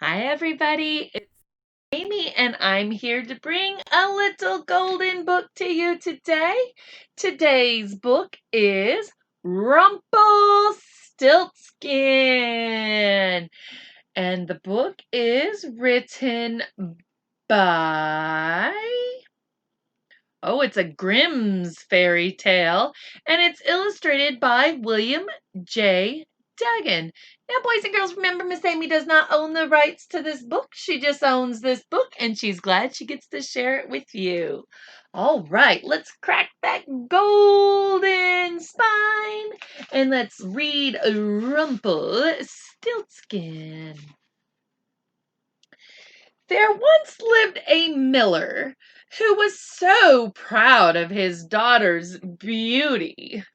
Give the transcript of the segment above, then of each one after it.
Hi, everybody. It's Amy, and I'm here to bring a little golden book to you today. Today's book is Rumpelstiltskin, and the book is written by it's a Grimm's fairy tale, and it's illustrated by William J. Duggan. Now, boys and girls, remember Miss Amy does not own the rights to this book. She just owns this book, and she's glad she gets to share it with you. All right, let's crack that golden spine, and let's read Rumpelstiltskin. There once lived a miller who was so proud of his daughter's beauty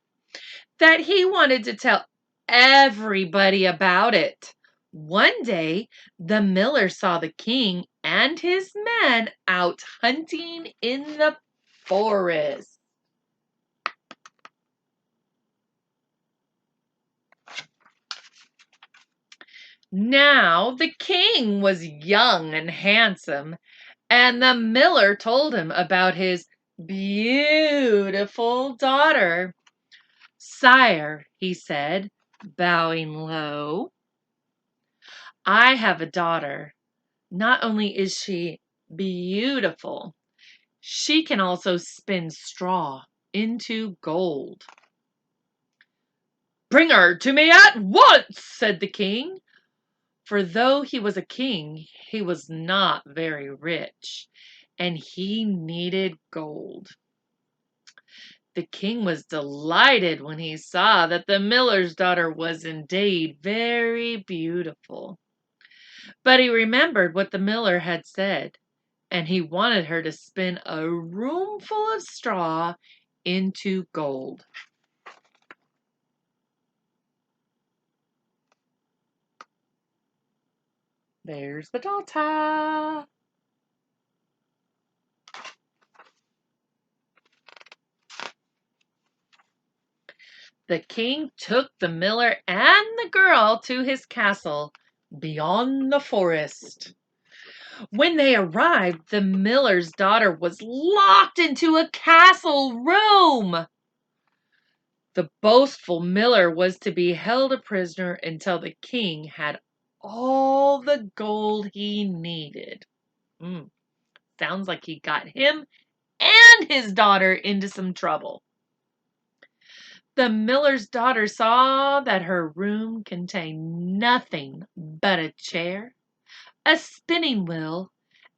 that he wanted to tell everybody about it. One day, the miller saw the king and his men out hunting in the forest. Now, the king was young and handsome, and the miller told him about his beautiful daughter. "Sire," he said, bowing low, "I have a daughter. Not only is she beautiful, she can also spin straw into gold." "Bring her to me at once," said the king. For though he was a king, he was not very rich, and he needed gold. The king was delighted when he saw that the miller's daughter was indeed very beautiful. But he remembered what the miller had said, and he wanted her to spin a roomful of straw into gold. There's the daughter. The king took the miller and the girl to his castle beyond the forest. When they arrived, the miller's daughter was locked into a castle room. The boastful miller was to be held a prisoner until the king had all the gold he needed. Sounds like he got him and his daughter into some trouble. The miller's daughter saw that her room contained nothing but a chair, a spinning wheel,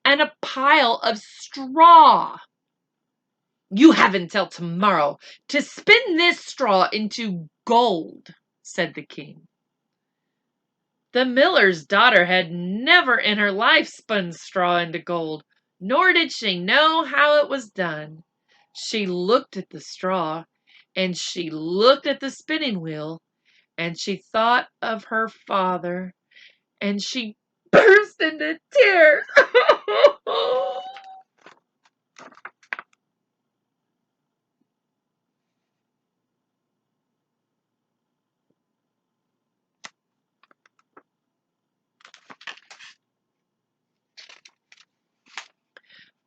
and a pile of straw. "You have until tomorrow to spin this straw into gold," said the king. The miller's daughter had never in her life spun straw into gold, nor did she know how it was done. She looked at the straw, and she looked at the spinning wheel, and she thought of her father, and she burst into tears.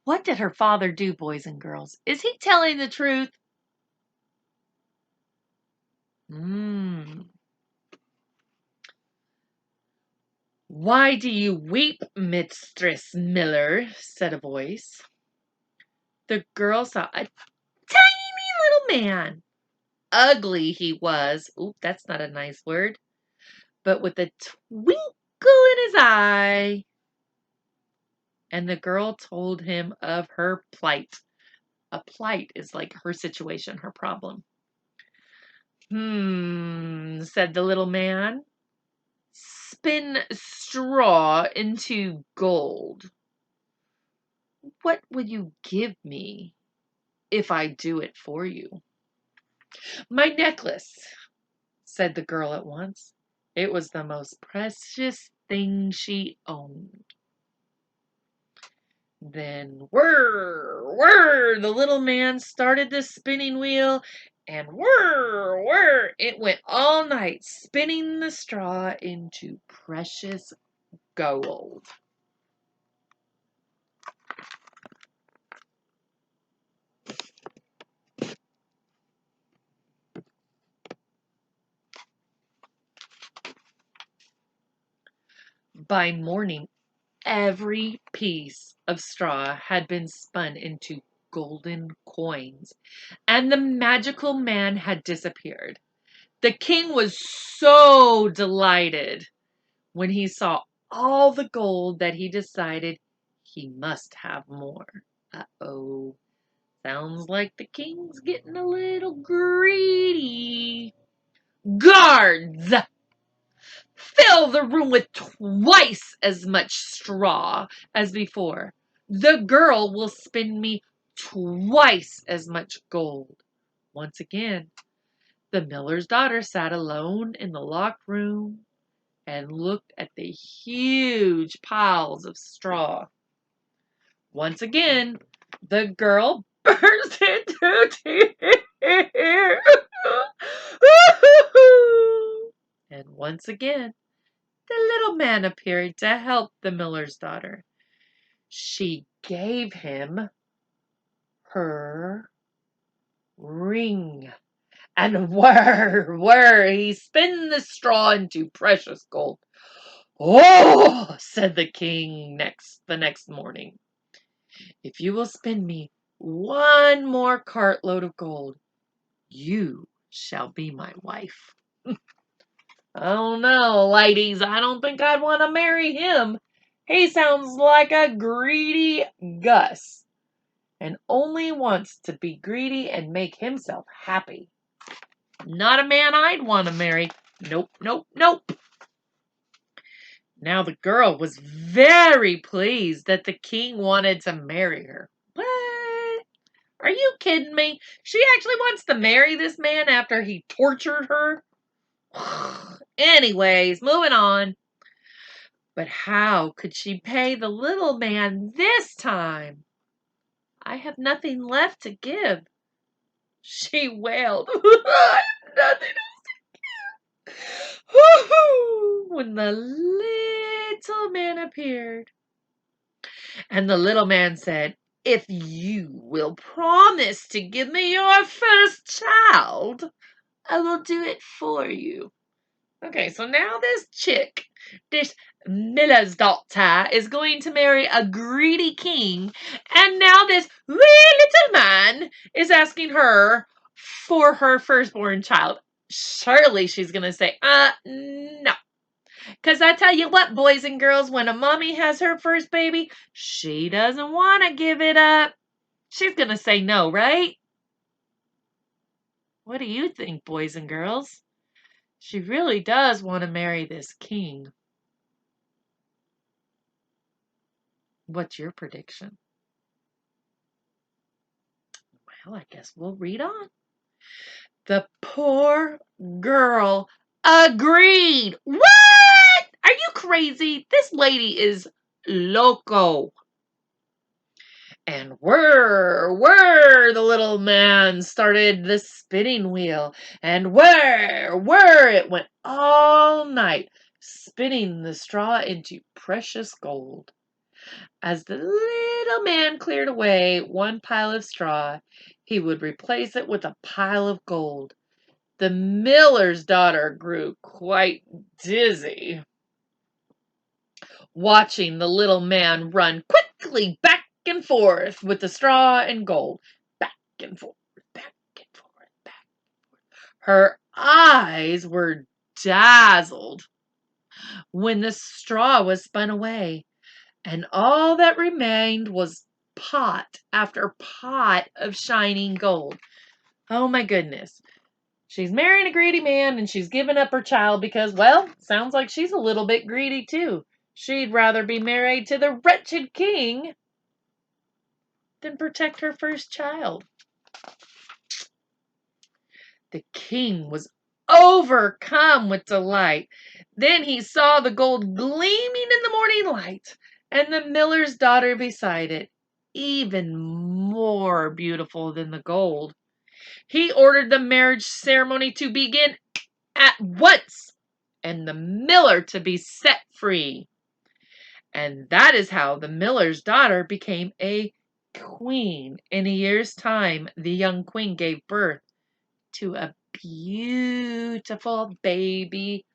What did her father do, boys and girls? Is he telling the truth? "Why do you weep, Mistress Miller?" said a voice. The girl saw a tiny little man. Ugly he was. Ooh, that's not a nice word. But with a twinkle in his eye. And the girl told him of her plight. A plight is like her situation, her problem. Said the little man. "Spin straw into gold. What would you give me if I do it for you?" "My necklace," said the girl at once. It was the most precious thing she owned. Then whir, whir, the little man started the spinning wheel, and whir, whir, it went all night spinning the straw into precious gold. By morning, every piece of straw had been spun into golden coins, and the magical man had disappeared. The king was so delighted when he saw all the gold that he decided he must have more. Uh-oh. Sounds like the king's getting a little greedy. Guards! Fill the room with twice as much straw as before. The girl will spin me twice as much gold. Once again, the miller's daughter sat alone in the locked room and looked at the huge piles of straw. Once again, the girl burst into tears. And once again, the little man appeared to help the miller's daughter. She gave him her ring. And whir, he spun the straw into precious gold. Oh, said the king the next morning, if you will spin me one more cartload of gold, you shall be my wife. Oh no, ladies, I don't think I'd want to marry him. He sounds like a greedy Gus and only wants to be greedy and make himself happy. Not a man I'd want to marry. Nope, nope, nope. Now the girl was very pleased that the king wanted to marry her. What? Are you kidding me? She actually wants to marry this man after he tortured her? Anyways, moving on. But how could she pay the little man this time? I have nothing left to give. She wailed. Nothing when the little man appeared. And the little man said, if you will promise to give me your first child, I will do it for you. Okay, so now this chick, this miller's daughter, is going to marry a greedy king, and now this wee little man is asking her for her firstborn child. Surely she's going to say, no. Because I tell you what, boys and girls, when a mommy has her first baby, she doesn't want to give it up. She's going to say no, right? What do you think, boys and girls? She really does want to marry this king. What's your prediction? Well, I guess we'll read on. The poor girl agreed. What? Are you crazy? This lady is loco. And whir, the little man started the spinning wheel. And whir, it went all night, spinning the straw into precious gold. As the little man cleared away one pile of straw, he would replace it with a pile of gold. The miller's daughter grew quite dizzy, watching the little man run quickly back and forth with the straw and gold. Back and forth, back and forth, back and forth. Her eyes were dazzled when the straw was spun away, and all that remained was pot after pot of shining gold. Oh my goodness. She's marrying a greedy man and she's giving up her child because, well, sounds like she's a little bit greedy too. She'd rather be married to the wretched king than protect her first child. The king was overcome with delight. Then he saw the gold gleaming in the morning light and the miller's daughter beside it, even more beautiful than the gold. He ordered the marriage ceremony to begin at once and the miller to be set free. And that is how the miller's daughter became a queen. In a year's time, the young queen gave birth to a beautiful baby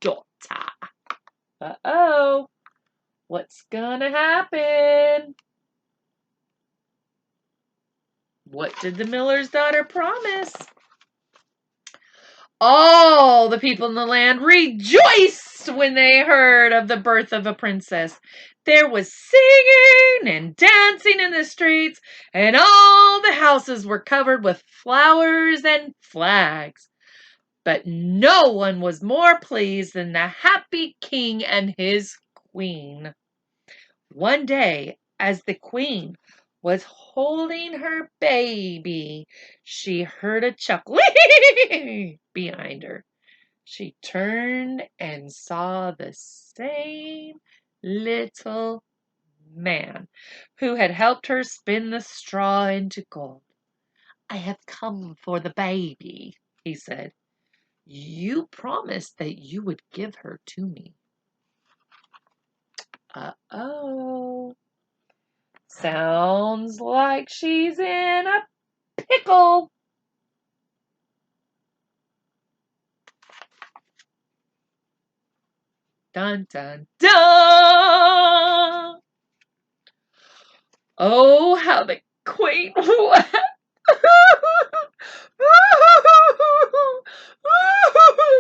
daughter. Uh-oh, what's gonna happen? What did the miller's daughter promise? All the people in the land rejoiced when they heard of the birth of a princess. There was singing and dancing in the streets, and all the houses were covered with flowers and flags. But no one was more pleased than the happy king and his queen. One day, as the queen was holding her baby, she heard a chuckle behind her. She turned and saw the same little man who had helped her spin the straw into gold. "I have come for the baby," he said. "You promised that you would give her to me." Uh-oh. Sounds like she's in a pickle. Dun, dun, dun. Oh, how the queen wept.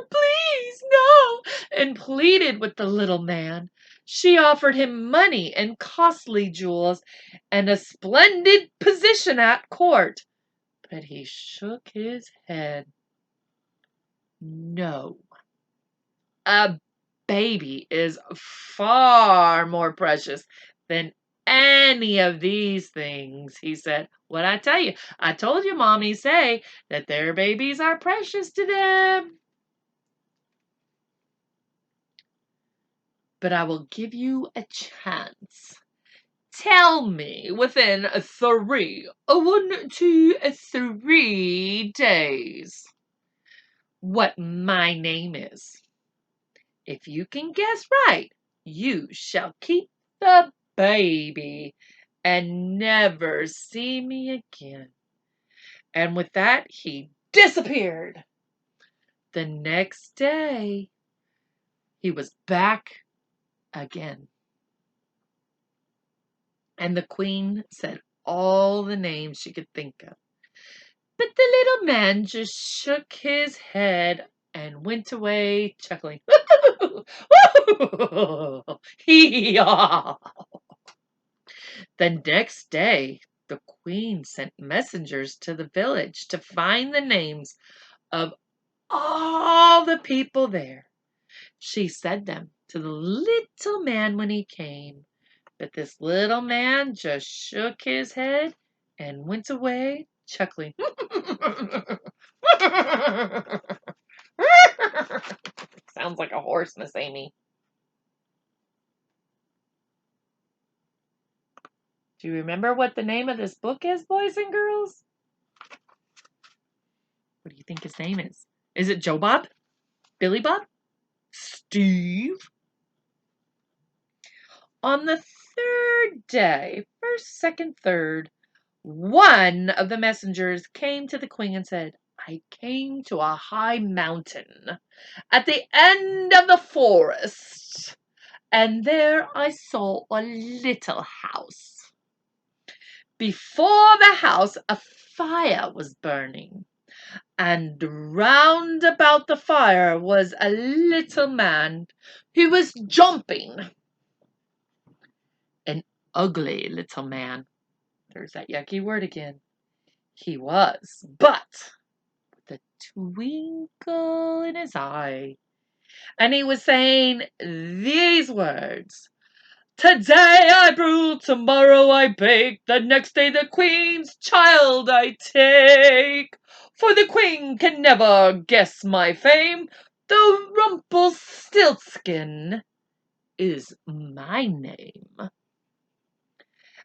"Please, no," and pleaded with the little man. She offered him money and costly jewels and a splendid position at court. But he shook his head. "No. A baby is far more precious than any of these things," he said. "What I tell you? I told you mommies say that their babies are precious to them. But I will give you a chance. Tell me within 1, 2, 3 days what my name is. If you can guess right, you shall keep the baby and never see me again." And with that, he disappeared. The next day, he was back again. And the queen said all the names she could think of. But the little man just shook his head and went away chuckling. Hee-haw. The next day, the queen sent messengers to the village to find the names of all the people there. She said them to the little man when he came, but this little man just shook his head and went away chuckling. Sounds like a horse, Miss Amy. Do you remember what the name of this book is, boys and girls? What do you think his name is? Is it Joe Bob? Billy Bob? Steve? On the third day, first, second, third, one of the messengers came to the queen and said, "I came to a high mountain at the end of the forest, and there I saw a little house. Before the house a fire was burning, and round about the fire was a little man who was jumping. An ugly little man." There's that yucky word again. "He was, but with a twinkle in his eye. And he was saying these words: 'Today I brew, tomorrow I bake, the next day the queen's child I take. For the queen can never guess my fame, though Rumpelstiltskin is my name.'"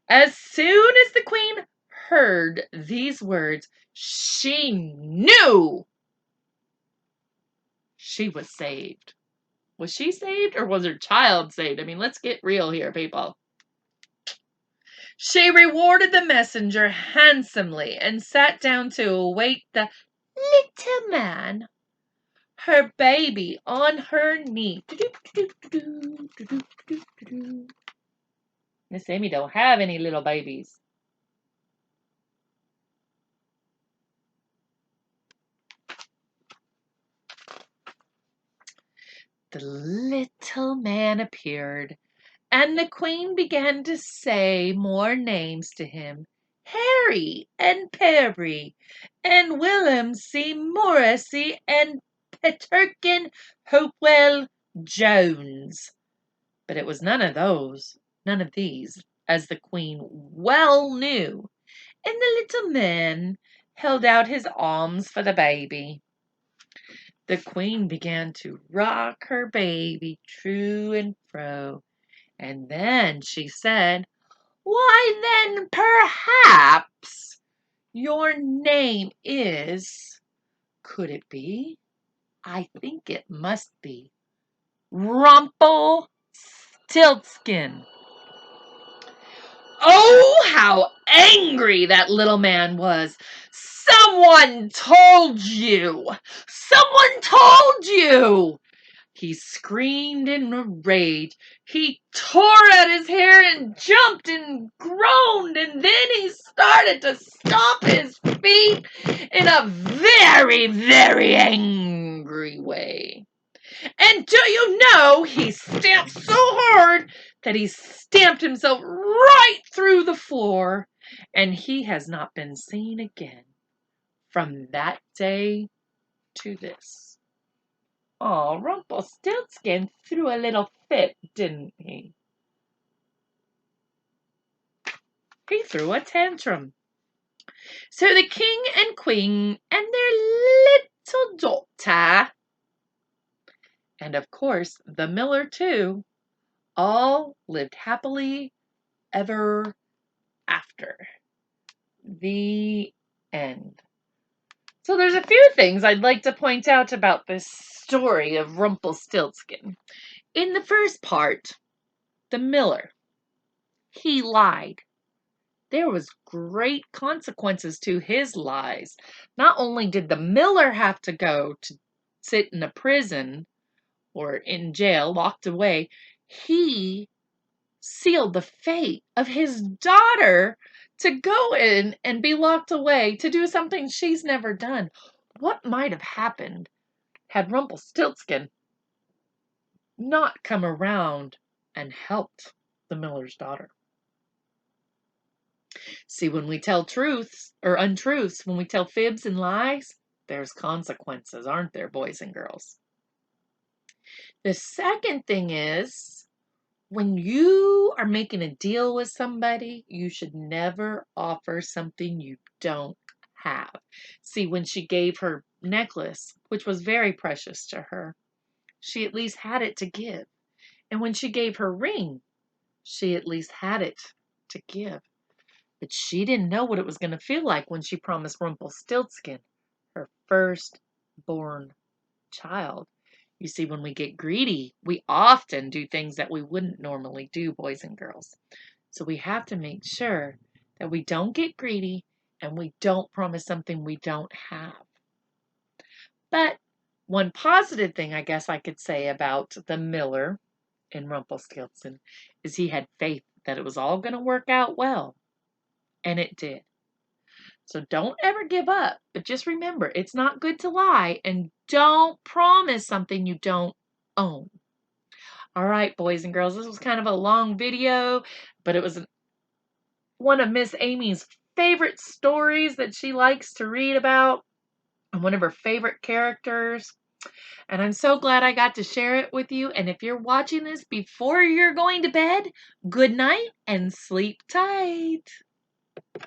As soon as the queen heard these words, she knew she was saved. Was she saved or was her child saved? I mean, let's get real here, people. She rewarded the messenger handsomely and sat down to await the little man, her baby, on her knee. Miss Amy don't have any little babies. The little man appeared, and the queen began to say more names to him. Harry and Perry and Willem C. Morrissey and Peterkin Hopewell Jones. But it was none of these, as the queen well knew, and the little man held out his arms for the baby. The queen began to rock her baby to and fro, and then she said, "Why then, perhaps your name is, could it be? I think it must be Rumpelstiltskin." Oh, how angry that little man was. "Someone told you! Someone told you!" He screamed in a rage. He tore at his hair and jumped and groaned, and then he started to stomp his feet in a very, very angry way. And do you know, he stamped so hard that he stamped himself right through the floor, and he has not been seen again from that day to this. Oh, Rumpelstiltskin threw a little fit, didn't he? He threw a tantrum. So the king and queen and their little daughter, and of course the miller too, all lived happily ever after. The end. So there's a few things I'd like to point out about this story of Rumpelstiltskin. In the first part, the miller, he lied. There was great consequences to his lies. Not only did the miller have to go to sit in a prison or in jail, locked away, he sealed the fate of his daughter to go in and be locked away to do something she's never done. What might have happened had Rumpelstiltskin not come around and helped the miller's daughter? See, when we tell truths or untruths, when we tell fibs and lies, there's consequences, aren't there, boys and girls? The second thing is, when you are making a deal with somebody, you should never offer something you don't have. See, when she gave her necklace, which was very precious to her, she at least had it to give. And when she gave her ring, she at least had it to give. But she didn't know what it was going to feel like when she promised Rumpelstiltskin her firstborn child. You see, when we get greedy, we often do things that we wouldn't normally do, boys and girls. So we have to make sure that we don't get greedy and we don't promise something we don't have. But one positive thing I guess I could say about the miller in Rumpelstiltskin is he had faith that it was all going to work out well. And it did. So don't ever give up. But just remember, it's not good to lie. And don't promise something you don't own. All right, boys and girls, this was kind of a long video, but it was one of Miss Amy's favorite stories that she likes to read about, and one of her favorite characters. And I'm so glad I got to share it with you. And if you're watching this before you're going to bed, good night and sleep tight.